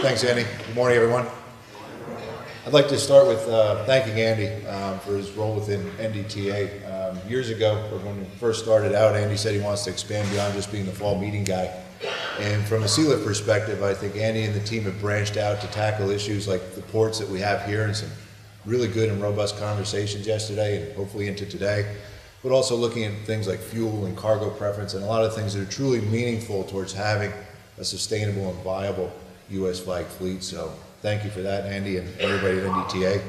Thanks, Andy. Good morning, everyone. I'd like to start with thanking Andy for his role within NDTA. Years ago, when we first started out, Andy said he wants to expand beyond just being the fall meeting guy. And from a CLIP perspective, I think Andy and the team have branched out to tackle issues like the ports that we have here, and some really good and robust conversations yesterday and hopefully into today, but also looking at things like fuel and cargo preference and a lot of things that are truly meaningful towards having a sustainable and viable U.S. flag fleet. So thank you for that, Andy, and everybody at NDTA.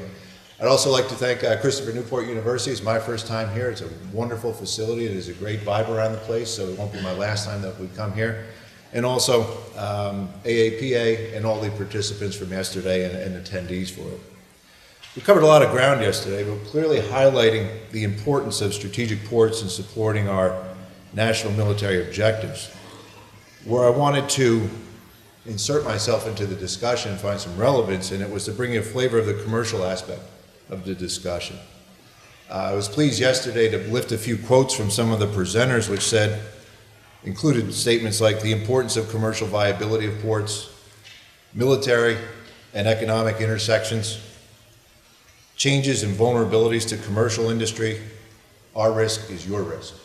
I'd also like to thank Christopher Newport University. It's my first time here. It's a wonderful facility. There's a great vibe around the place, so it won't be my last time that we come here. And also AAPA and all the participants from yesterday and attendees for it. We covered a lot of ground yesterday, but clearly highlighting the importance of strategic ports and supporting our national military objectives. Where I wanted to insert myself into the discussion and find some relevance, and it was to bring you a flavor of the commercial aspect of the discussion. I was pleased yesterday to lift a few quotes from some of the presenters, which included statements like the importance of commercial viability of ports, military and economic intersections, changes and vulnerabilities to commercial industry. Our risk is your risk.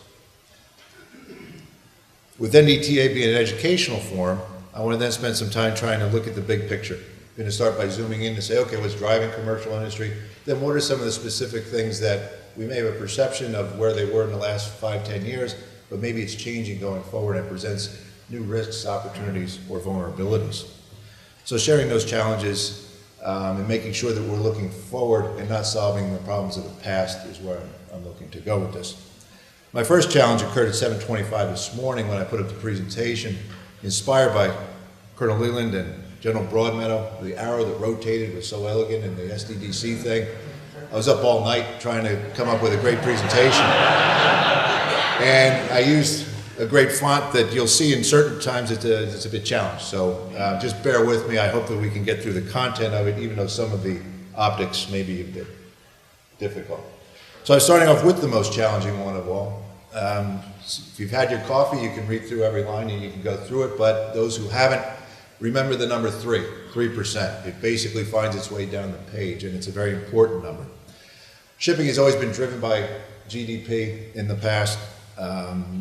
With NDTA being an educational forum, I want to then spend some time trying to look at the big picture. I'm going to start by zooming in to say, okay, what's driving commercial industry? Then what are some of the specific things that we may have a perception of where they were in the last 5-10 years, but maybe it's changing going forward and presents new risks, opportunities, or vulnerabilities. So sharing those challenges and making sure that we're looking forward and not solving the problems of the past is where I'm looking to go with this. My first challenge occurred at 7:25 this morning when I put up the presentation, inspired by Colonel Leland and General Broadmeadow. The arrow that rotated was so elegant, and the SDDC thing. I was up all night trying to come up with a great presentation. And I used a great font that you'll see in certain times it's a bit challenged. So just bear with me. I hope that we can get through the content of it, even though some of the optics may be a bit difficult. So I'm starting off with the most challenging one of all. If you've had your coffee, you can read through every line and you can go through it, but those who haven't, remember the number 3%. It basically finds its way down the page, and it's a very important number. Shipping has always been driven by GDP in the past.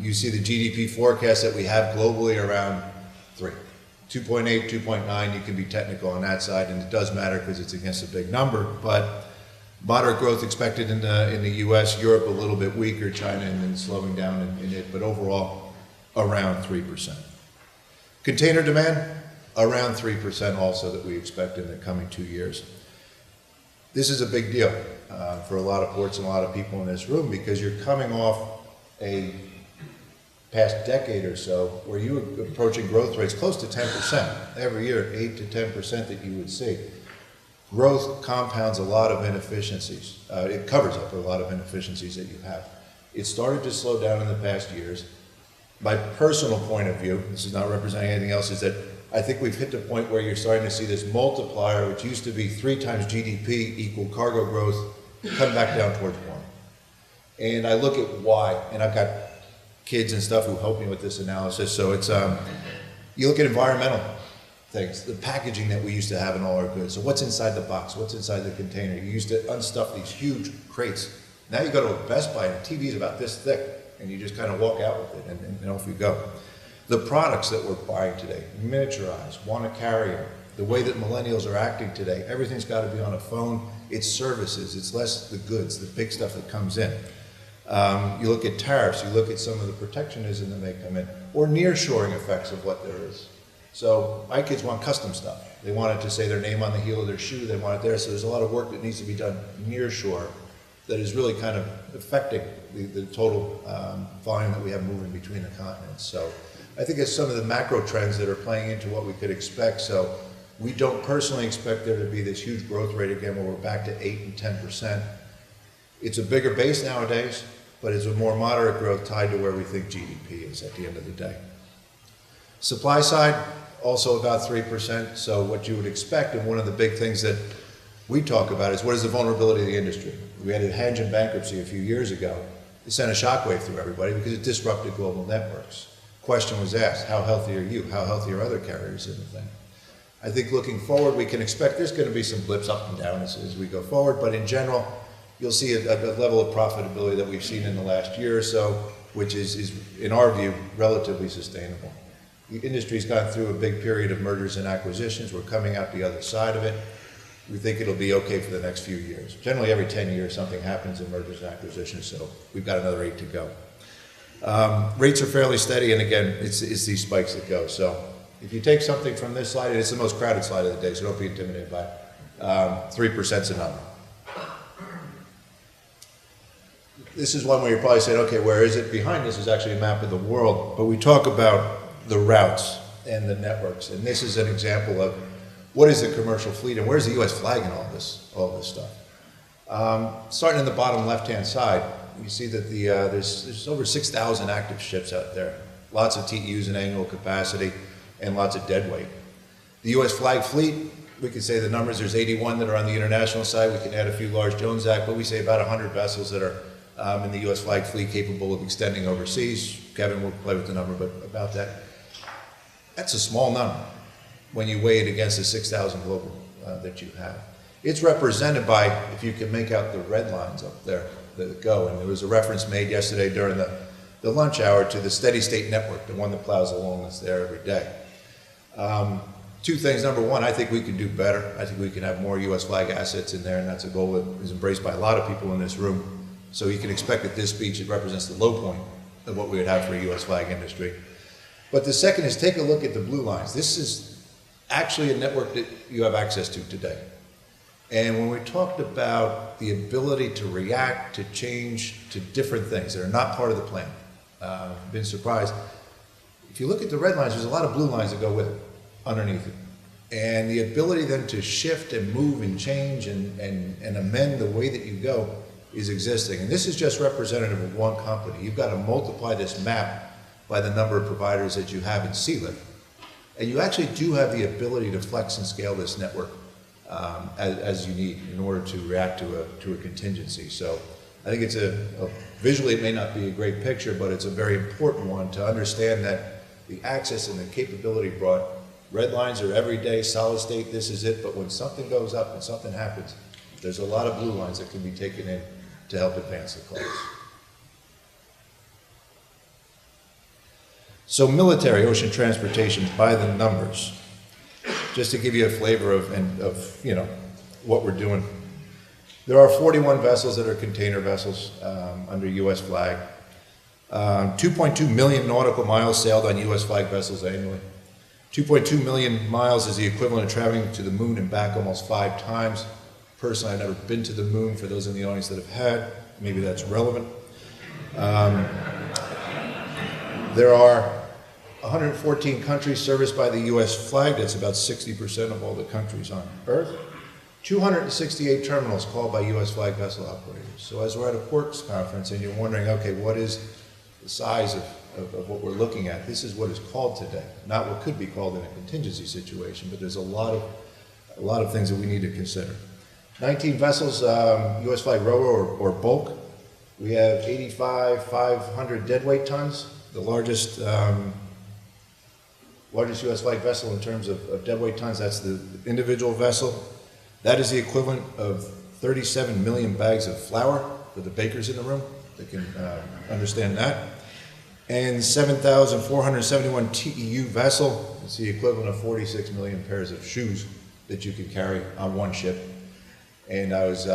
You see the GDP forecast that we have globally around 3. 2.8, 2.9, you can be technical on that side, and it does matter because it's against a big number, but moderate growth expected in the U.S., Europe a little bit weaker, China and then slowing down in it, but overall around 3%. Container demand, around 3% also that we expect in the coming 2 years. This is a big deal for a lot of ports and a lot of people in this room, because you're coming off a past decade or so where you were approaching growth rates close to 10%. Every year, 8 to 10% that you would see. Growth compounds a lot of inefficiencies. It covers up a lot of inefficiencies that you have. It started to slow down in the past years. My personal point of view, this is not representing anything else, is that I think we've hit the point where you're starting to see this multiplier, which used to be 3 times GDP equal cargo growth, come back down towards 1. And I look at why, and I've got kids and stuff who help me with this analysis, so it's, you look at environmental things, the packaging that we used to have in all our goods. So what's inside the box? What's inside the container? You used to unstuff these huge crates. Now you go to a Best Buy and the TV is about this thick, and you just kind of walk out with it, and off you go. The products that we're buying today, miniaturized, want to carry them, the way that millennials are acting today, everything's got to be on a phone. It's services, it's less the goods, the big stuff that comes in. You look at tariffs, you look at some of the protectionism that may come in, or nearshoring effects of what there is. So my kids want custom stuff. They want it to say their name on the heel of their shoe, they want it there, so there's a lot of work that needs to be done near shore that is really kind of affecting the total volume that we have moving between the continents. So I think it's some of the macro trends that are playing into what we could expect. So we don't personally expect there to be this huge growth rate again where we're back to 8 and 10%. It's a bigger base nowadays, but it's a more moderate growth tied to where we think GDP is at the end of the day. Supply side, also about 3%, so what you would expect, and one of the big things that we talk about is what is the vulnerability of the industry. We had a Hanjin bankruptcy a few years ago. It sent a shockwave through everybody because it disrupted global networks. Question was asked, how healthy are you? How healthy are other carriers in the thing? I think looking forward, we can expect there's going to be some blips up and down as we go forward, but in general, you'll see a level of profitability that we've seen in the last year or so, which is in our view, relatively sustainable. The industry's gone through a big period of mergers and acquisitions. We're coming out the other side of it. We think it'll be okay for the next few years. Generally, every 10 years, something happens in mergers and acquisitions, so we've got another 8 to go. Rates are fairly steady, and again, it's these spikes that go. So if you take something from this slide, and it's the most crowded slide of the day, so don't be intimidated by it. 3% is a number. This is one where you're probably saying, okay, where is it? Behind this is actually a map of the world, but we talk about the routes and the networks, and this is an example of what is the commercial fleet and where's the U.S. flag in all this stuff. Starting in the bottom left-hand side, you see that there's over 6,000 active ships out there, lots of TEUs in annual capacity, and lots of deadweight. The U.S. flag fleet, we could say the numbers, there's 81 that are on the international side. We can add a few large Jones Act, but we say about 100 vessels that are in the U.S. flag fleet capable of extending overseas. Kevin will play with the number, but about that. That's a small number when you weigh it against the 6,000 global that you have. It's represented by, if you can make out the red lines up there that go, and there was a reference made yesterday during the lunch hour to the steady state network, the one that plows along that's there every day. Two things. Number one, I think we can do better. I think we can have more U.S. flag assets in there, and that's a goal that is embraced by a lot of people in this room. So you can expect that this speech, it represents the low point of what we would have for a U.S. flag industry. But the second is take a look at the blue lines. This is actually a network that you have access to today. And when we talked about the ability to react, to change to different things that are not part of the plan, I've been surprised. If you look at the red lines, there's a lot of blue lines that go with it, underneath it. And the ability then to shift and move and change and amend the way that you go is existing. And this is just representative of one company. You've got to multiply this map by the number of providers that you have in sea lift. And you actually do have the ability to flex and scale this network as you need in order to react to a contingency. So I think it's visually it may not be a great picture, but it's a very important one to understand that the access and the capability brought. Red lines are everyday, solid state, this is it, but when something goes up and something happens, there's a lot of blue lines that can be taken in to help advance the cause. So military ocean transportation by the numbers, just to give you a flavor of what we're doing. There are 41 vessels that are container vessels under U.S. flag. 2.2 million nautical miles sailed on U.S. flag vessels annually. 2.2 million miles is the equivalent of traveling to the moon and back almost 5 times. Personally, I've never been to the moon. For those in the audience that have had, maybe that's relevant. There are 114 countries serviced by the U.S. flag. That's about 60% of all the countries on Earth. 268 terminals called by U.S. flag vessel operators. So as we're at a ports conference and you're wondering, okay, what is the size of what we're looking at? This is what is called today, not what could be called in a contingency situation, but there's a lot of things that we need to consider. 19 vessels, U.S. flag RoRo or bulk. We have 500 deadweight tons, the largest U.S. flag vessel in terms of deadweight tons. That's the individual vessel. That is the equivalent of 37 million bags of flour for the bakers in the room that can understand that. And 7,471 TEU vessel. It's the equivalent of 46 million pairs of shoes that you can carry on one ship. And I was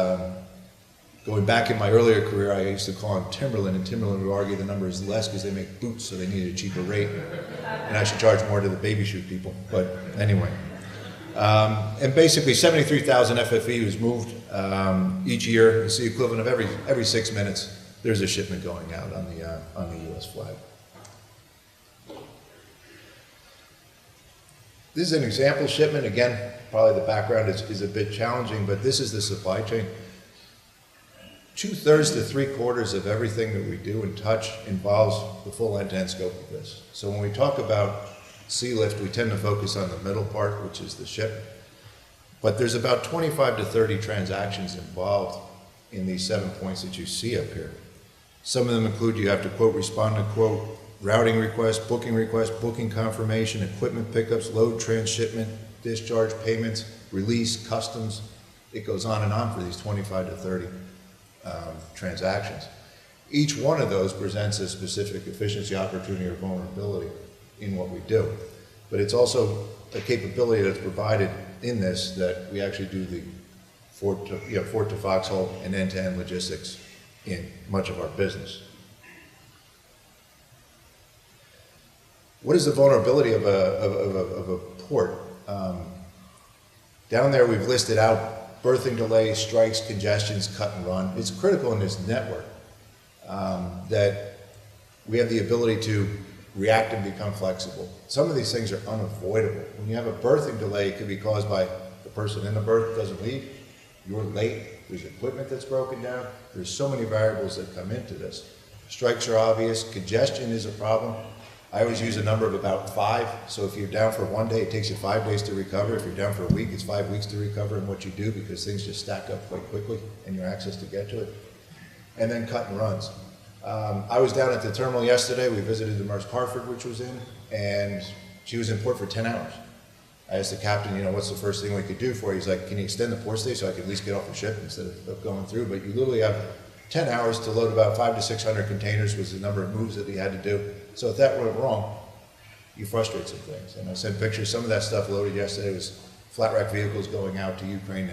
going back in my earlier career, I used to call them Timberland, and Timberland would argue the number is less because they make boots, so they need a cheaper rate. And I should charge more to the baby shoe people, but anyway. And basically 73,000 FFE is moved each year. It's the equivalent of every 6 minutes, there's a shipment going out on the U.S. flag. This is an example shipment. Again, probably the background is a bit challenging, but this is the supply chain. 2/3 to 3/4 of everything that we do and touch involves the full end-to-end scope of this. So when we talk about sea lift, we tend to focus on the middle part, which is the ship. But there's about 25 to 30 transactions involved in these 7 points that you see up here. Some of them include you have to quote, respond to quote, routing request, booking confirmation, equipment pickups, load transshipment, discharge, payments, release, customs. It goes on and on for these 25 to 30 transactions. Each one of those presents a specific efficiency, opportunity, or vulnerability in what we do. But it's also a capability that's provided in this that we actually do the Fort to Foxhole and end-to-end logistics in much of our business. What is the vulnerability of a port? Down there we've listed out berthing delays, strikes, congestions, cut and run. It's critical in this network that we have the ability to react and become flexible. Some of these things are unavoidable. When you have a berthing delay, it could be caused by the person in the berth doesn't leave, you're late, there's equipment that's broken down. There's so many variables that come into this. Strikes are obvious, congestion is a problem. I always use a number of about 5. So if you're down for one day, it takes you 5 days to recover. If you're down for a week, it's 5 weeks to recover in what you do because things just stack up quite quickly and your access to get to it. And then cut and runs. I was down at the terminal yesterday. We visited the Maersk Hartford, which was in, and she was in port for 10 hours. I asked the captain, what's the first thing we could do for you? He's like, can you extend the port stay so I can at least get off the ship instead of going through? But you literally have 10 hours to load about 500 to 600 containers was the number of moves that he had to do. So if that went wrong, you frustrate some things. And I sent pictures. Some of that stuff loaded yesterday was flat rack vehicles going out to Ukraine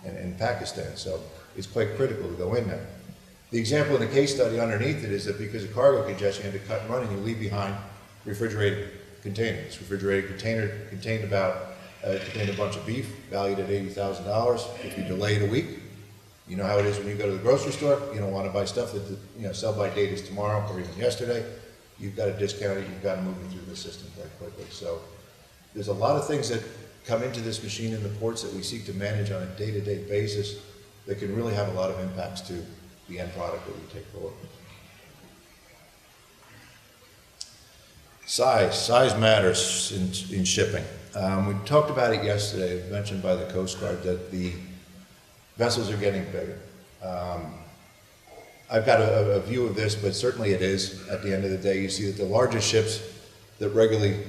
and Pakistan. So it's quite critical to go in there. The example in the case study underneath it is that because of cargo congestion, you had to cut and run and you leave behind refrigerated containers. Refrigerated container contained a bunch of beef valued at $80,000. If you delay it a week, you know how it is when you go to the grocery store. You don't want to buy stuff that sell by date is tomorrow or even yesterday. You've got to discount it. You've got to move it through the system very quickly. So there's a lot of things that come into this machine in the ports that we seek to manage on a day-to-day basis that can really have a lot of impacts to the end product that we take forward. Size matters in shipping. We talked about it yesterday. It was mentioned by the Coast Guard that the vessels are getting bigger. I've got a view of this, but certainly it is. At the end of the day, you see that the largest ships that regularly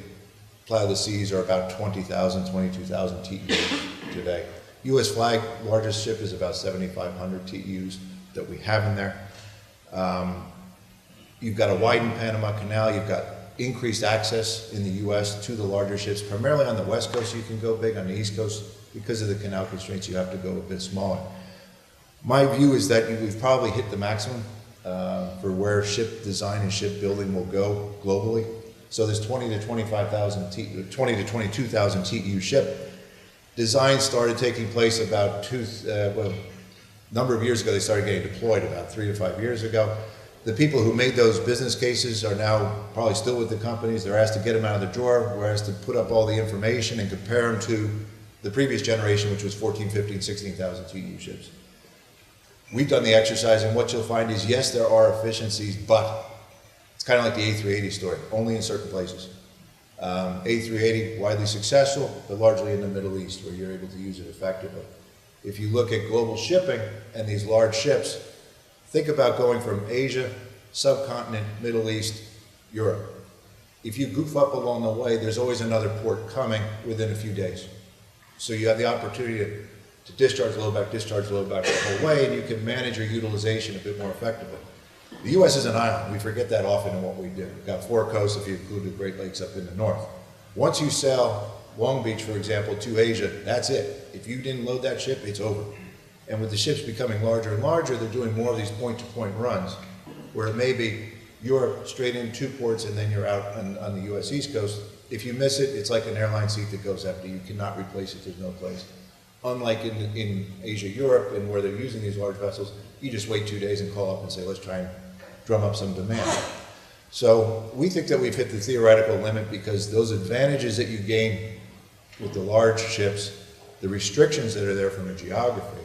plow the seas are about 20,000, 22,000 TEUs today. U.S. flag largest ship is about 7,500 TEUs that we have in there. You've got a widened Panama Canal. You've got increased access in the U.S. to the larger ships. Primarily on the West Coast, you can go big. On the East Coast, because of the canal constraints, you have to go a bit smaller. My view is that we've probably hit the maximum for where ship design and ship building will go globally. So this 20 to 22,000 TEU ship design started taking place about a number of years ago. They started getting deployed about 3 to 5 years ago. The people who made those business cases are now probably still with the companies. They're asked to get them out of the drawer. We're asked to put up all the information and compare them to the previous generation, which was 14, 15, 16,000 TEU ships. We've done the exercise, and what you'll find is, yes, there are efficiencies, but it's kind of like the A380 story, only in certain places. A380, widely successful, but largely in the Middle East, where you're able to use it effectively. If you look at global shipping and these large ships, think about going from Asia, subcontinent, Middle East, Europe. If you goof up along the way, there's always another port coming within a few days. So you have the opportunity to discharge load back the whole way, and you can manage your utilization a bit more effectively. The U.S. is an island. We forget that often in what we do. We've got 4 coasts if you include the Great Lakes up in the north. Once you sail Long Beach, for example, to Asia, that's it. If you didn't load that ship, it's over. And with the ships becoming larger and larger, they're doing more of these point-to-point runs, where it may be Europe straight in 2 ports and then you're out on the U.S. East Coast. If you miss it, it's like an airline seat that goes empty. You cannot replace it. There's no place. Unlike in Asia, Europe, and where they're using these large vessels, you just wait 2 days and call up and say, let's try and drum up some demand. So we think that we've hit the theoretical limit because those advantages that you gain with the large ships, the restrictions that are there from a geography,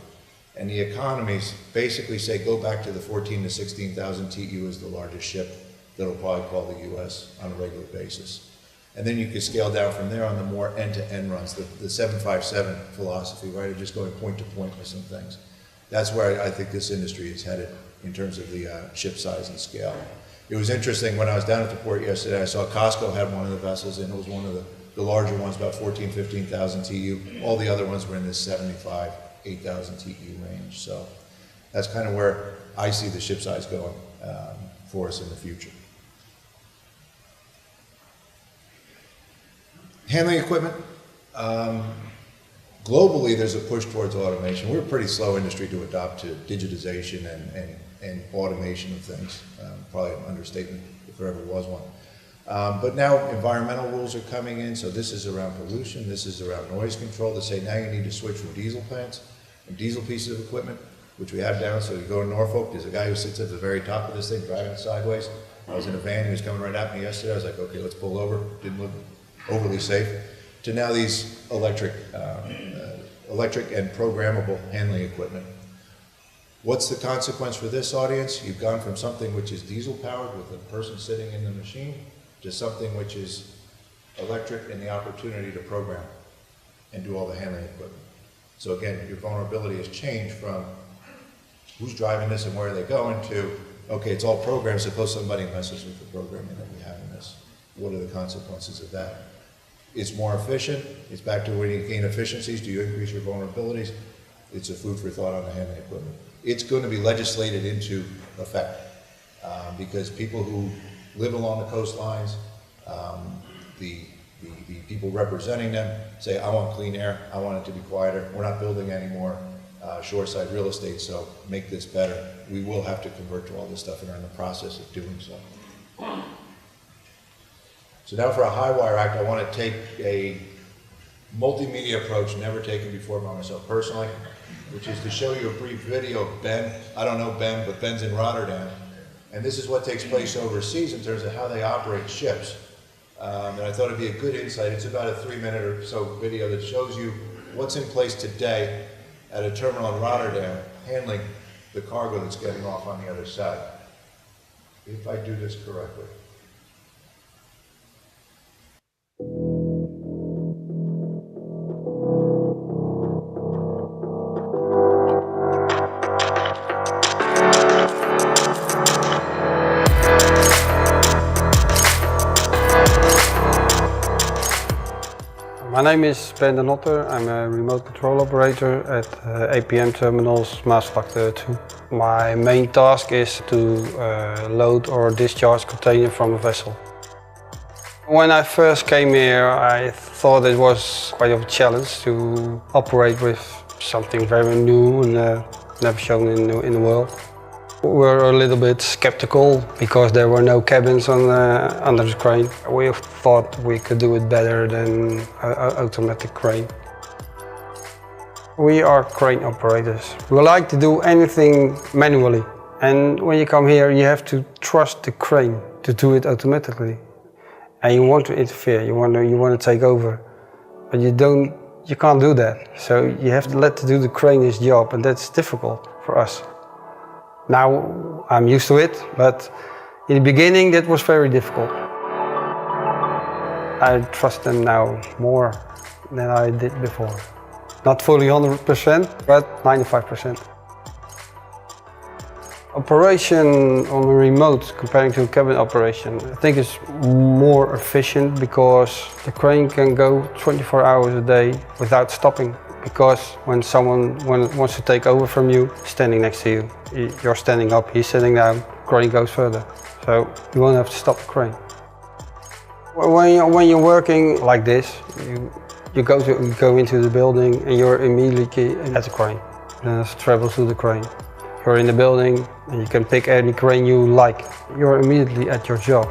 and the economies basically say go back to the 14 to 16,000 TEU as the largest ship that'll probably call the U.S. on a regular basis. And then you can scale down from there on the more end-to-end runs, the 757 philosophy, right, of just going point to point with some things. That's where I think this industry is headed in terms of the ship size and scale. It was interesting, when I was down at the port yesterday, I saw Costco had one of the vessels, and it was one of the the larger ones about 14, 15,000 TU. All the other ones were in this 75, 8,000 TU range. So that's kind of where I see the ship size going for us in the future. Handling equipment. Globally, there's a push towards automation. We're a pretty slow industry to adopt to digitization and automation of things. Probably an understatement if there ever was one. But now environmental rules are coming in, so this is around pollution, this is around noise control. They say now you need to switch from diesel plants and diesel pieces of equipment, which we have down. So you go to Norfolk, there's a guy who sits at the very top of this thing driving it sideways. I was in a van, he was coming right at me yesterday. I was like, okay, let's pull over. Didn't look overly safe. To now these electric and programmable handling equipment. What's the consequence for this audience? You've gone from something which is diesel powered with a person sitting in the machine to something which is electric and the opportunity to program and do all the handling equipment. So again, your vulnerability has changed from who's driving this and where are they going to, okay, it's all programmed, suppose somebody messes with the programming that we have in this. What are the consequences of that? It's more efficient. It's back to when you gain efficiencies. Do you increase your vulnerabilities? It's a food for thought on the handling equipment. It's going to be legislated into effect because people who live along the coastlines, the people representing them say, I want clean air, I want it to be quieter, we're not building any more shoreside real estate, so make this better. We will have to convert to all this stuff and are in the process of doing so. So now for a High Wire Act, I want to take a multimedia approach never taken before by myself personally, which is to show you a brief video of Ben. I don't know Ben, but Ben's in Rotterdam. And this is what takes place overseas in terms of how they operate ships. And I thought it'd be a good insight. It's about a 3-minute or so video that shows you what's in place today at a terminal in Rotterdam handling the cargo that's getting off on the other side. If I do this correctly. My name is Ben de Notter. I'm a remote control operator at APM Terminals Maersk 2. My main task is to load or discharge container from a vessel. When I first came here, I thought it was quite a challenge to operate with something very new and never shown in the world. We were a little bit skeptical because there were no cabins under the crane. We thought we could do it better than an automatic crane. We are crane operators. We like to do anything manually. And when you come here, you have to trust the crane to do it automatically. And you want to interfere, you want to take over. But you can't do that. So you have to let the crane his job, and that's difficult for us. Now I'm used to it, but in the beginning that was very difficult. I trust them now more than I did before. Not fully 100%, but 95%. Operation on a remote comparing to a cabin operation, I think it's more efficient because the crane can go 24 hours a day without stopping. Because when someone wants to take over from you, standing next to you, you're standing up, he's sitting down, crane goes further. So you won't have to stop the crane. When you're working like this, you go into the building and you're immediately at the crane. And travel to the crane. You're in the building and you can pick any crane you like. You're immediately at your job.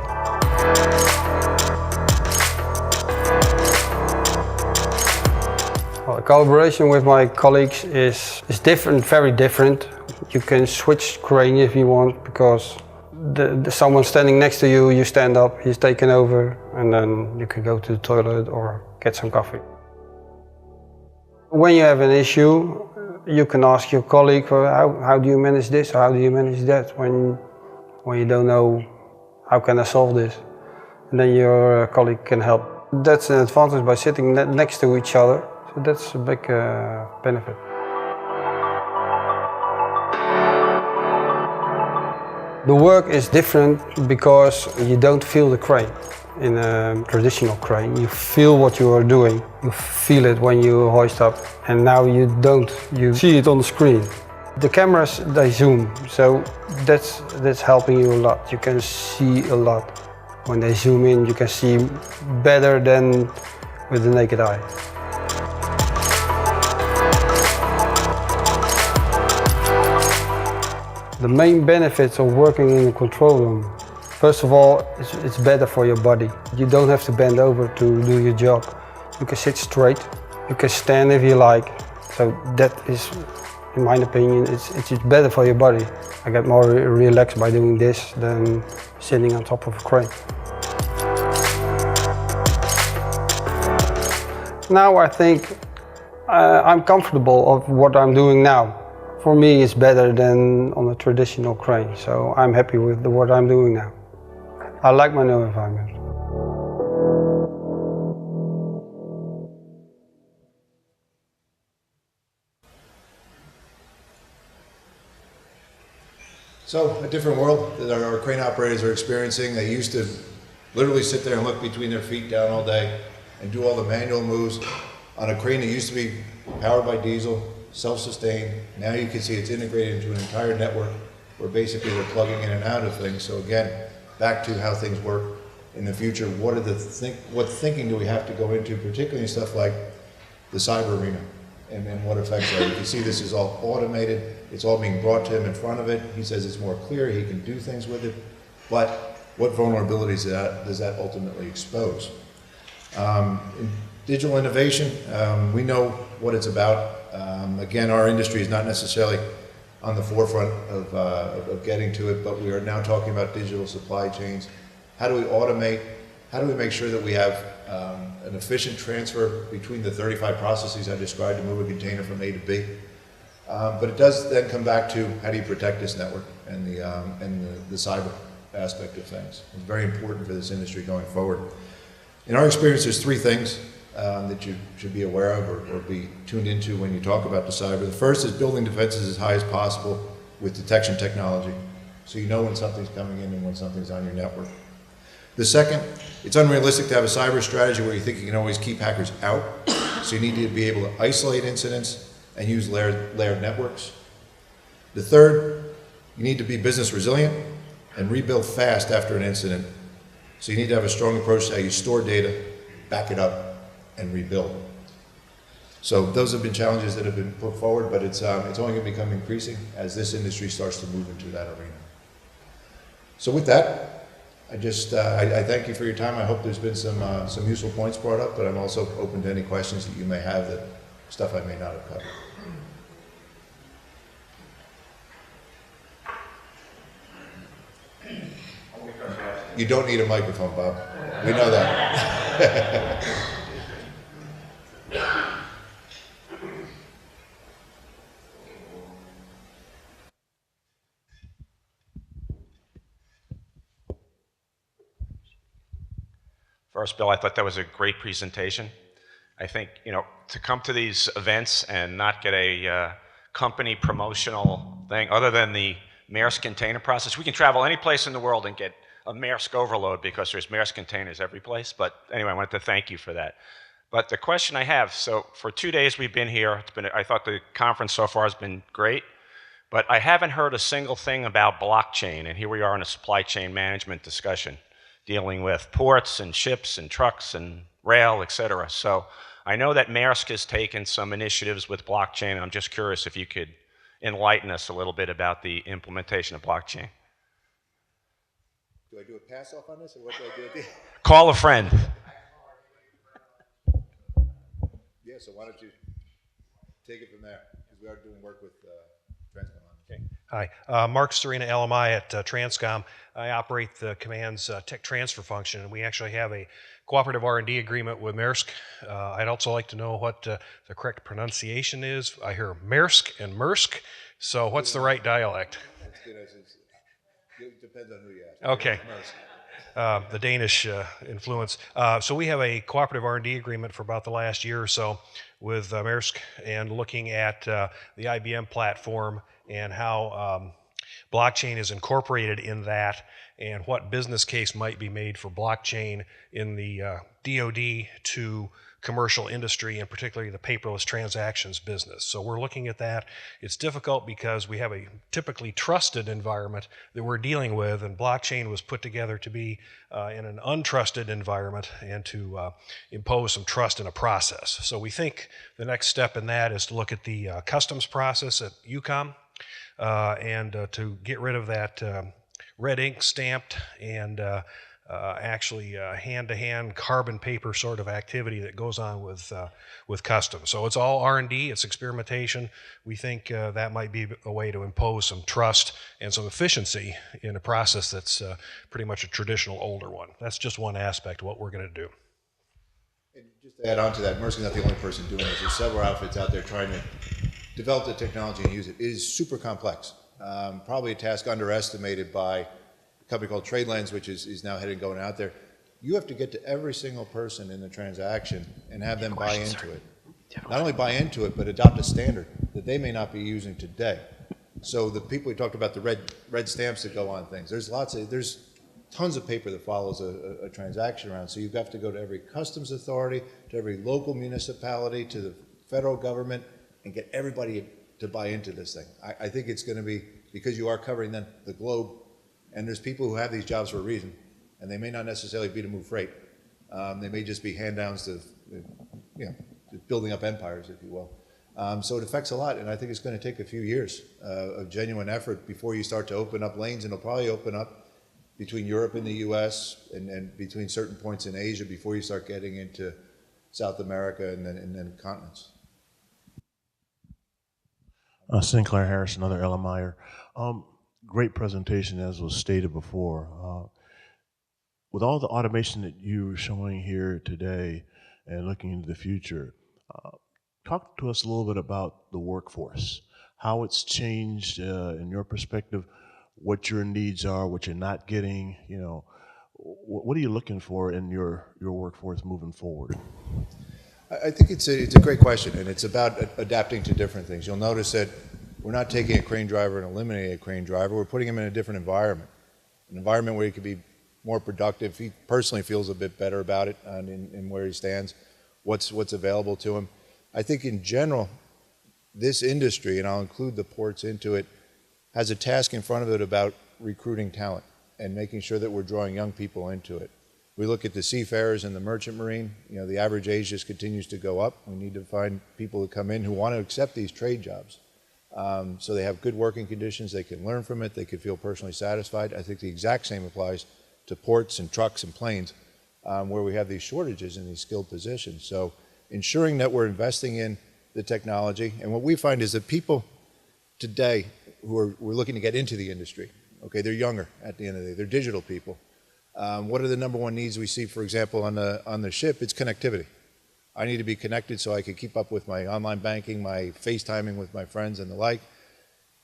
Well, collaboration with my colleagues is different, very different. You can switch crane if you want because someone standing next to you, you stand up, he's taken over, and then you can go to the toilet or get some coffee. When you have an issue, you can ask your colleague, how do you manage this, or how do you manage that, when you don't know, how can I solve this? And then your colleague can help. That's an advantage by sitting next to each other, so that's a big benefit. The work is different because you don't feel the crane. in a traditional crane. You feel what you are doing. You feel it when you hoist up, and now you don't. You see it on the screen. The cameras, they zoom, so that's helping you a lot. You can see a lot. When they zoom in, you can see better than with the naked eye. The main benefits of working in a control room, first of all, it's better for your body. You don't have to bend over to do your job. You can sit straight, you can stand if you like. So that is, in my opinion, it's better for your body. I get more relaxed by doing this than sitting on top of a crane. Now I think I'm comfortable of what I'm doing now. For me, it's better than on a traditional crane, so I'm happy with what I'm doing now. I like my new environment. So, a different world that our crane operators are experiencing. They used to literally sit there and look between their feet down all day and do all the manual moves on a crane that used to be powered by diesel, self-sustained. Now you can see it's integrated into an entire network where basically they're plugging in and out of things. So again, back to how things work in the future. What thinking do we have to go into, particularly in stuff like the cyber arena and what effects are. You can see this is all automated. It's all being brought to him in front of it. He says it's more clear. He can do things with it. But what vulnerabilities does that ultimately expose? In digital innovation, we know what it's about. Again, our industry is not necessarily on the forefront of getting to it, but we are now talking about digital supply chains. How do we automate? How do we make sure that we have an efficient transfer between the 35 processes I described to move a container from A to B? But it does then come back to how do you protect this network and the cyber aspect of things. It's very important for this industry going forward. In our experience, there's three things that you should be aware of or be tuned into when you talk about the cyber. The first is building defenses as high as possible with detection technology, so you know when something's coming in and when something's on your network. The second, it's unrealistic to have a cyber strategy where you think you can always keep hackers out, so you need to be able to isolate incidents and use layered networks. The third, you need to be business resilient and rebuild fast after an incident. So you need to have a strong approach to how you store data, back it up, and rebuild. So those have been challenges that have been put forward, but it's only going to become increasing as this industry starts to move into that arena. So with that, I thank you for your time. I hope there's been some useful points brought up, but I'm also open to any questions that you may have, that stuff I may not have covered. You don't need a microphone, Bob. We know that. First, Bill, I thought that was a great presentation. I think, to come to these events and not get a company promotional thing other than the Maersk container process. We can travel any place in the world and get a Maersk overload because there's Maersk containers every place. But anyway, I wanted to thank you for that. But the question I have, so for 2 days we've been here. I thought the conference so far has been great, but I haven't heard a single thing about blockchain. And here we are in a supply chain management discussion, dealing with ports and ships and trucks and rail, et cetera. So I know that Maersk has taken some initiatives with blockchain. I'm just curious if you could enlighten us a little bit about the implementation of blockchain. Do I do a pass off on this, or what do I do at the end? Call a friend. Yeah, so why don't you take it from there, because we are doing work with Transcom. Okay. Hi, Mark Serena, LMI at Transcom. I operate the command's tech transfer function, and we actually have a cooperative R&D agreement with Maersk. I'd also like to know what the correct pronunciation is. I hear Maersk and Maersk, so what's the right dialect? It depends on who you ask. Okay. The Danish influence. So we have a cooperative R&D agreement for about the last year or so with Maersk, and looking at the IBM platform and how blockchain is incorporated in that, and what business case might be made for blockchain in the DoD to commercial industry, and particularly the paperless transactions business. So we're looking at that. It's difficult because we have a typically trusted environment that we're dealing with, and blockchain was put together to be in an untrusted environment and to impose some trust in a process. So we think the next step in that is to look at the customs process at UCOM and to get rid of that red ink stamped and actually hand-to-hand carbon paper sort of activity that goes on with customs. So it's all R&D, it's experimentation. We think that might be a way to impose some trust and some efficiency in a process that's pretty much a traditional older one. That's just one aspect of what we're going to do. And just to add on to that, Maersk is not the only person doing this. There's several outfits out there trying to develop the technology and use it. It is super complex. Probably a task underestimated by company called TradeLens, which is now headed going out there. You have to get to every single person in the transaction and have them buy into it. Not only buy into it, but adopt a standard that they may not be using today. So the people we talked about, the red stamps that go on things, there's tons of paper that follows a transaction around. So you've got to go to every customs authority, to every local municipality, to the federal government, and get everybody to buy into this thing. I think it's going to be, because you are covering then the globe. And there's people who have these jobs for a reason, and they may not necessarily be to move freight. They may just be hand-downs to, building up empires, if you will. So it affects a lot, and I think it's going to take a few years of genuine effort before you start to open up lanes, and it'll probably open up between Europe and the U.S. and between certain points in Asia before you start getting into South America and then continents. Sinclair Harris, another LMIer. Great presentation, as was stated before. With all the automation that you're showing here today and looking into the future, talk to us a little bit about the workforce, how it's changed in your perspective, what your needs are, what you're not getting. What are you looking for in your workforce moving forward? I think it's a great question, and it's about adapting to different things. You'll notice that we're not taking a crane driver and eliminating a crane driver. We're putting him in a different environment, an environment where he could be more productive. He personally feels a bit better about it in where he stands, what's available to him. I think in general, this industry, and I'll include the ports into it, has a task in front of it about recruiting talent and making sure that we're drawing young people into it. We look at the seafarers and the merchant marine, the average age just continues to go up. We need to find people who come in who want to accept these trade jobs. So they have good working conditions, they can learn from it, they can feel personally satisfied. I think the exact same applies to ports and trucks and planes, where we have these shortages in these skilled positions. So ensuring that we're investing in the technology, and what we find is that people today we're looking to get into the industry, okay, they're younger at the end of the day, they're digital people. What are the number one needs we see, for example, on the ship? It's connectivity. I need to be connected so I can keep up with my online banking, my FaceTiming with my friends and the like.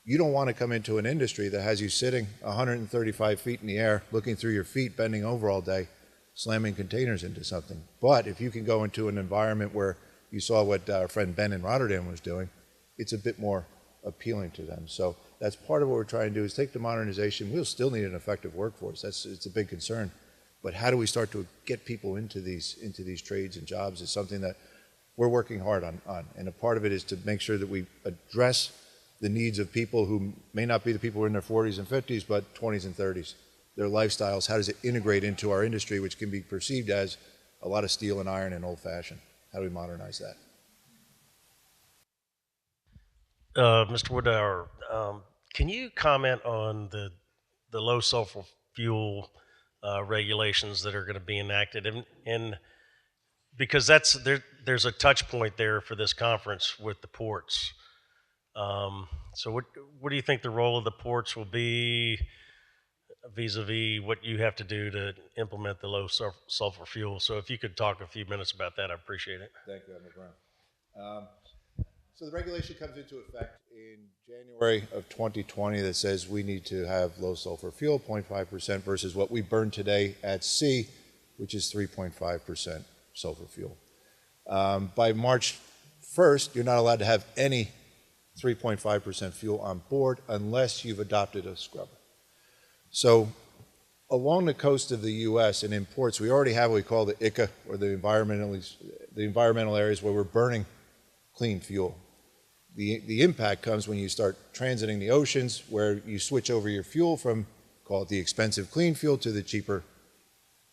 You don't want to come into an industry that has you sitting 135 feet in the air, looking through your feet, bending over all day, slamming containers into something. But if you can go into an environment where you saw what our friend Ben in Rotterdam was doing, it's a bit more appealing to them. So that's part of what we're trying to do, is take the modernization. We'll still need an effective workforce. It's a big concern. But how do we start to get people into these trades and jobs is something that we're working hard on. And a part of it is to make sure that we address the needs of people who may not be the people who are in their 40s and 50s, but 20s and 30s. Their lifestyles, how does it integrate into our industry, which can be perceived as a lot of steel and iron and old-fashioned? How do we modernize that? Mr. Woodhour, can you comment on the low sulfur fuel regulations that are going to be enacted, and because there's a touch point there for this conference with the ports. So what do you think the role of the ports will be vis-a-vis what you have to do to implement the low sulfur fuel? So if you could talk a few minutes about that, I appreciate it. Thank you, Admiral Brown. So the regulation comes into effect in January of 2020 that says we need to have low sulfur fuel, 0.5%, versus what we burn today at sea, which is 3.5% sulfur fuel. By March 1st, you're not allowed to have any 3.5% fuel on board unless you've adopted a scrubber. So along the coast of the U.S. and in ports, we already have what we call the ICA, or the environmental areas where we're burning clean fuel. The impact comes when you start transiting the oceans, where you switch over your fuel from, call it the expensive clean fuel, to the cheaper,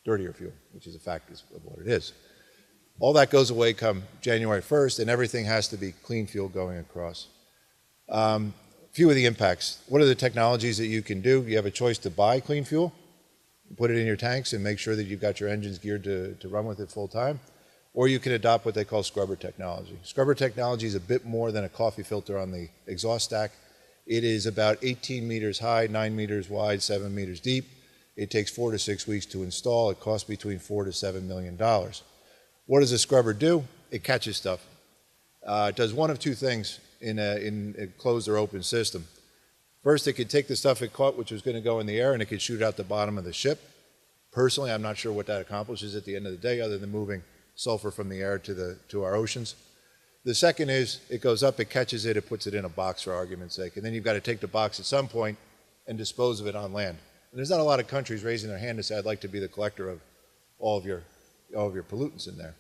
dirtier fuel, which is a fact of what it is. All that goes away come January 1st, and everything has to be clean fuel going across. Few of the impacts. What are the technologies that you can do? You have a choice to buy clean fuel, put it in your tanks, and make sure that you've got your engines geared to run with it full time. Or you can adopt what they call scrubber technology. Scrubber technology is a bit more than a coffee filter on the exhaust stack. It is about 18 meters high, 9 meters wide, 7 meters deep. It takes 4 to 6 weeks to install. It costs between $4 to $7 million. What does a scrubber do? It catches stuff. It does one of two things in a closed or open system. First, it could take the stuff it caught, which was going to go in the air, and it could shoot out the bottom of the ship. Personally, I'm not sure what that accomplishes at the end of the day, other than moving sulfur from the air to our oceans. The second is, it goes up, it catches it, it puts it in a box, for argument's sake, and then you've got to take the box at some point and dispose of it on land. And there's not a lot of countries raising their hand to say, I'd like to be the collector of all of your pollutants in there.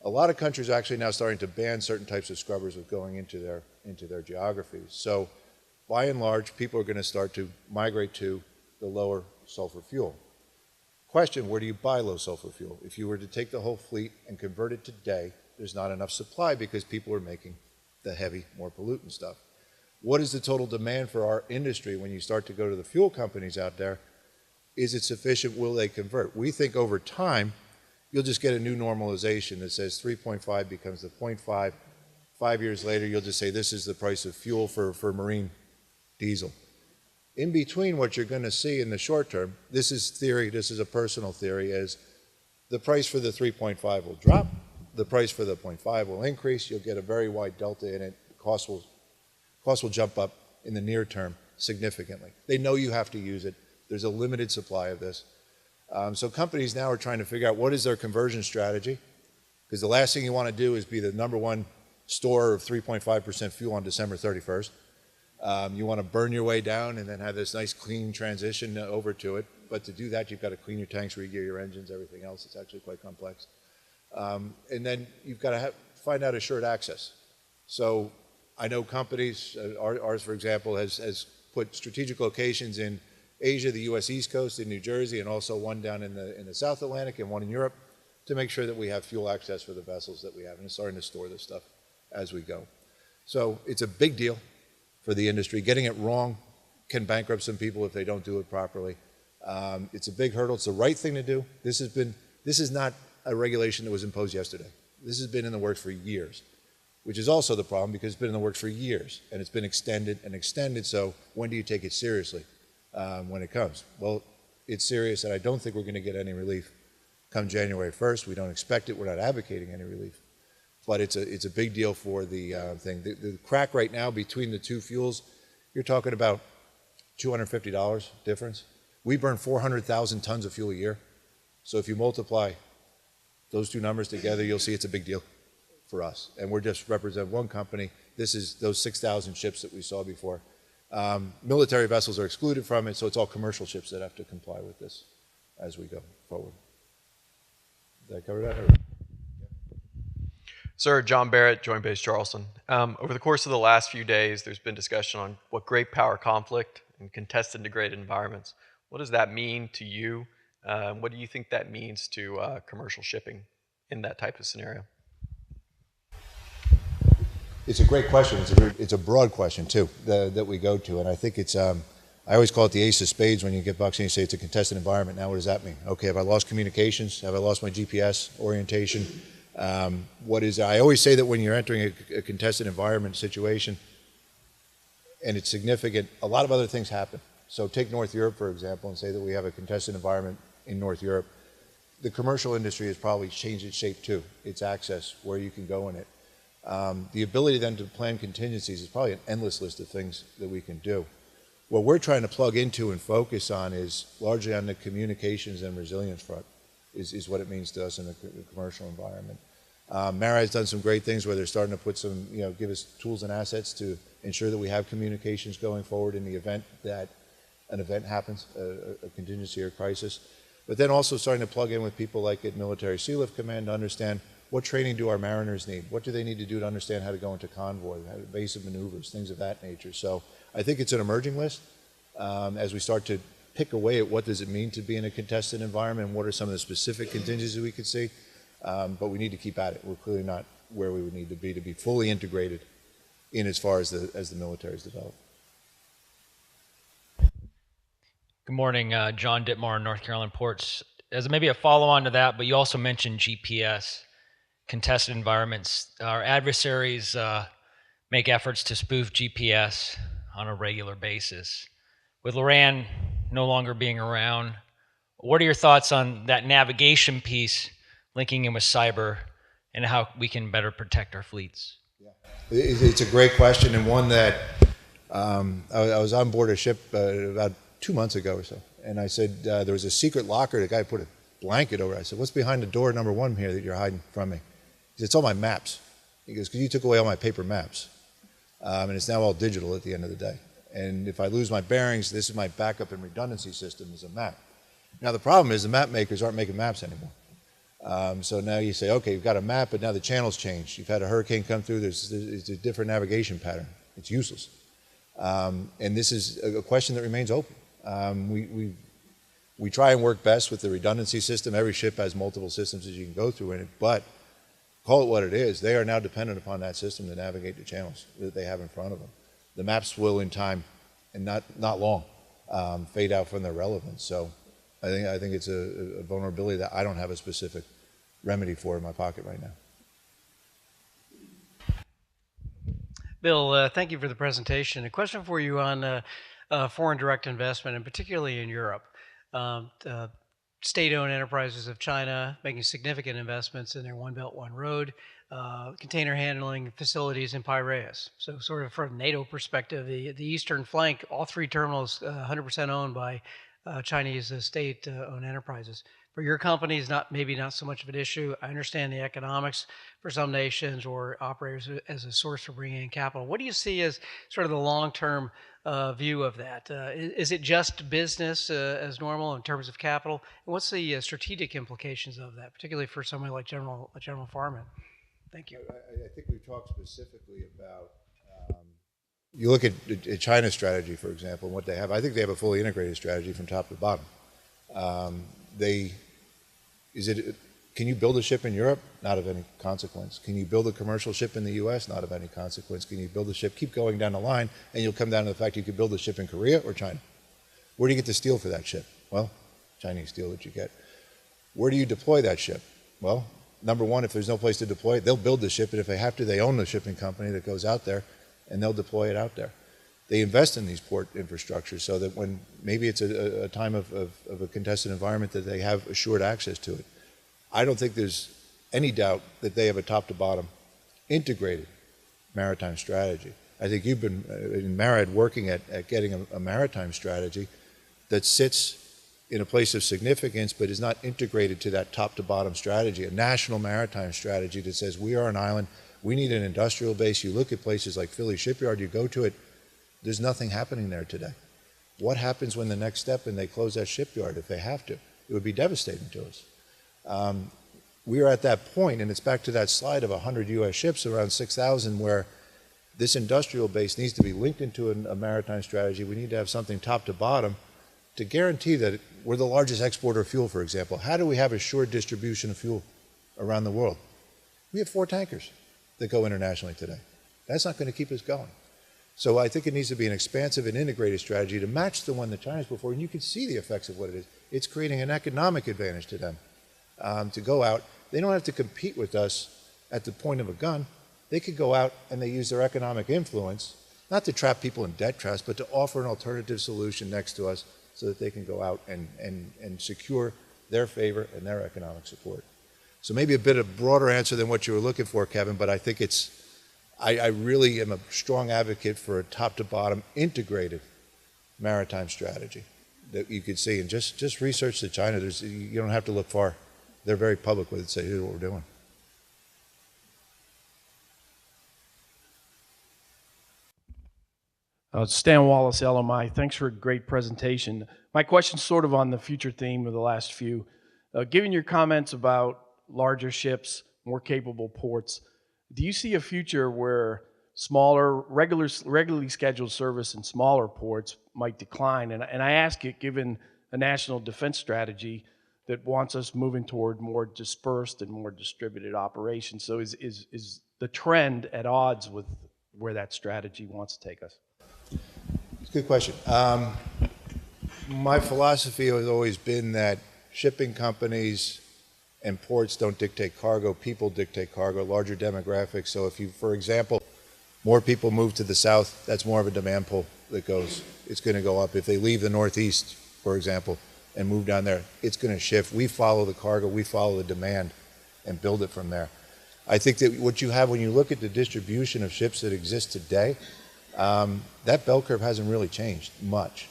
A lot of countries are actually now starting to ban certain types of scrubbers with going into their geographies. So by and large, people are going to start to migrate to the lower sulfur fuel. Question, where do you buy low sulfur fuel? If you were to take the whole fleet and convert it today, there's not enough supply because people are making the heavy, more pollutant stuff. What is the total demand for our industry when you start to go to the fuel companies out there? Is it sufficient? Will they convert? We think over time, you'll just get a new normalization that says 3.5 becomes the 0.5. 5 years later, you'll just say this is the price of fuel for marine diesel. In between, what you're going to see in the short term, this is theory, this is a personal theory, is the price for the 3.5 will drop, the price for the 0.5 will increase, you'll get a very wide delta in it, costs will jump up in the near term significantly. They know you have to use it, there's a limited supply of this. So companies now are trying to figure out what is their conversion strategy, because the last thing you want to do is be the #1 store of 3.5% fuel on December 31st. You want to burn your way down and then have this nice clean transition over to it. But to do that, you've got to clean your tanks, re-gear your engines, everything else. It's actually quite complex. And then you've got to find out assured access. So I know companies, ours for example, has put strategic locations in Asia, the US East Coast, in New Jersey, and also one down in the South Atlantic and one in Europe to make sure that we have fuel access for the vessels that we have. And it's starting to store this stuff as we go. So it's a big deal for the industry. Getting it wrong can bankrupt some people if they don't do it properly. It's a big hurdle. It's the right thing to do. This is not a regulation that was imposed yesterday. This has been in the works for years, which is also the problem because it's been in the works for years and it's been extended and extended. So when do you take it seriously when it comes? Well, it's serious, and I don't think we're going to get any relief come January 1st. We don't expect it. We're not advocating any relief. But it's a big deal for the thing. The crack right now between the two fuels, you're talking about $250 difference. We burn 400,000 tons of fuel a year. So if you multiply those two numbers together, you'll see it's a big deal for us. And we're just represent one company. This is those 6,000 ships that we saw before. Military vessels are excluded from it, so it's all commercial ships that have to comply with this as we go forward. Did I cover that? Sir, John Barrett, Joint Base Charleston. Over the course of the last few days, there's been discussion on what great power conflict and contested degraded environments. What does that mean to you? What do you think that means to commercial shipping in that type of scenario? It's a great question. It's a broad question too that we go to, and I think it's. I always call it the ace of spades when you get bucks and you say it's a contested environment. Now, what does that mean? Okay, have I lost communications? Have I lost my GPS orientation? I always say that when you're entering a contested environment situation and it's significant, a lot of other things happen. So take North Europe, for example, and say that we have a contested environment in North Europe. The commercial industry has probably changed its shape too, its access, where you can go in it. The ability then to plan contingencies is probably an endless list of things that we can do. What we're trying to plug into and focus on is largely on the communications and resilience front. Is what it means to us in the commercial environment. MARA has done some great things where they're starting to put some, give us tools and assets to ensure that we have communications going forward in the event that an event happens, a contingency or crisis. But then also starting to plug in with people like at Military Sea Lift Command to understand what training do our mariners need? What do they need to do to understand how to go into convoy, evasive maneuvers, things of that nature. So I think it's an emerging list as we start to pick away at what does it mean to be in a contested environment and what are some of the specific contingencies we could see. But we need to keep at it. We're clearly not where we would need to be fully integrated in as far as the military is developed. Good morning, John Ditmar, North Carolina Ports. As maybe a follow-on to that, but you also mentioned GPS, contested environments. Our adversaries make efforts to spoof GPS on a regular basis. With Loran no longer being around, what are your thoughts on that navigation piece linking in with cyber and how we can better protect our fleets? Yeah. It's a great question, and one that I was on board a ship about 2 months ago or so, and I said there was a secret locker. The guy put a blanket over it. I said, "What's behind the door number 1 here that you're hiding from me?" He said, "It's all my maps." He goes, "Because you took away all my paper maps, and it's now all digital at the end of the day. And if I lose my bearings, this is my backup and redundancy system is a map." Now the problem is the map makers aren't making maps anymore. So now you say, okay, you've got a map, but now the channel's changed. You've had a hurricane come through. There's a different navigation pattern. It's useless. And this is a question that remains open. We try and work best with the redundancy system. Every ship has multiple systems that you can go through in it, but call it what it is. They are now dependent upon that system to navigate the channels that they have in front of them. The maps will, in time, and not long, fade out from their relevance. So I think it's a vulnerability that I don't have a specific remedy for in my pocket right now. Bill, thank you for the presentation. A question for you on foreign direct investment, and particularly in Europe. State-owned enterprises of China making significant investments in their One Belt, One Road, container handling facilities in Piraeus. So sort of from a NATO perspective, the eastern flank, all 3 terminals 100% owned by Chinese state-owned enterprises. For your companies, maybe not so much of an issue. I understand the economics for some nations or operators as a source for bringing in capital. What do you see as sort of the long-term view of that? Is it just business as normal in terms of capital? And what's the strategic implications of that, particularly for somebody like General Farman? Thank you. I think we've talked specifically about, you look at China's strategy, for example, and what they have. I think they have a fully integrated strategy from top to bottom. Can you build a ship in Europe? Not of any consequence. Can you build a commercial ship in the U.S.? Not of any consequence. Can you build a ship? Keep going down the line, and you'll come down to the fact you could build a ship in Korea or China. Where do you get the steel for that ship? Well, Chinese steel that you get. Where do you deploy that ship? Well, number 1, if there's no place to deploy it, they'll build the ship, and if they have to, they own the shipping company that goes out there, and they'll deploy it out there. They invest in these port infrastructures so that when maybe it's a time of a contested environment that they have assured access to it. I don't think there's any doubt that they have a top-to-bottom integrated maritime strategy. I think you've been in MARAD working at getting a maritime strategy that sits in a place of significance but is not integrated to that top-to-bottom strategy, a national maritime strategy that says we are an island, we need an industrial base. You look at places like Philly Shipyard, you go to it, there's nothing happening there today. What happens when the next step and they close that shipyard if they have to? It would be devastating to us. We are at that point, and it's back to that slide of 100 U.S. ships, around 6,000, where this industrial base needs to be linked into a maritime strategy. We need to have something top to bottom to guarantee that we're the largest exporter of fuel, for example. How do we have assured distribution of fuel around the world? We have 4 tankers that go internationally today. That's not going to keep us going. So I think it needs to be an expansive and integrated strategy to match the one that China's before, and you can see the effects of what it is. It's creating an economic advantage to them to go out. They don't have to compete with us at the point of a gun. They could go out and they use their economic influence, not to trap people in debt traps, but to offer an alternative solution next to us so that they can go out and secure their favor and their economic support. So maybe a bit of broader answer than what you were looking for, Kevin, but I think I really am a strong advocate for a top-to-bottom integrated maritime strategy that you could see. And just research to China. You don't have to look far. They're very public with it, say, here's what we're doing. Stan Wallace, LMI. Thanks for a great presentation. My question's sort of on the future theme of the last few. Given your comments about larger ships, more capable ports, do you see a future where smaller, regularly scheduled service in smaller ports might decline? And I ask it given a national defense strategy that wants us moving toward more dispersed and more distributed operations. So is the trend at odds with where that strategy wants to take us? It's a good question. My philosophy has always been that shipping companies and ports don't dictate cargo, people dictate cargo, larger demographics. So if you, for example, more people move to the south, that's more of a demand pull that goes, it's going to go up. If they leave the northeast, for example, and move down there, it's going to shift. We follow the cargo, we follow the demand and build it from there. I think that what you have when you look at the distribution of ships that exist today, that bell curve hasn't really changed much.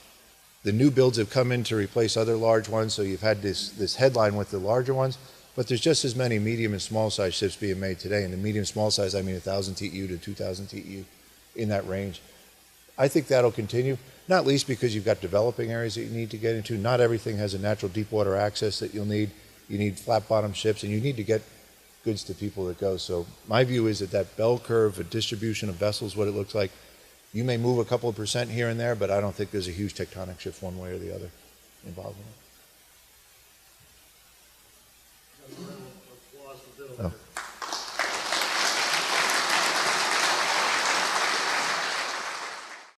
The new builds have come in to replace other large ones, so you've had this headline with the larger ones, but there's just as many medium and small size ships being made today. And the medium small size, I mean 1,000 TEU to 2,000 TEU, in that range. I think that'll continue, not least because you've got developing areas that you need to get into. Not everything has a natural deep water access that you'll need. You need flat bottom ships, and you need to get goods to people that go. So my view is that that bell curve, a distribution of vessels, what it looks like, you may move a couple of % here and there, but I don't think there's a huge tectonic shift one way or the other involved in it. Oh.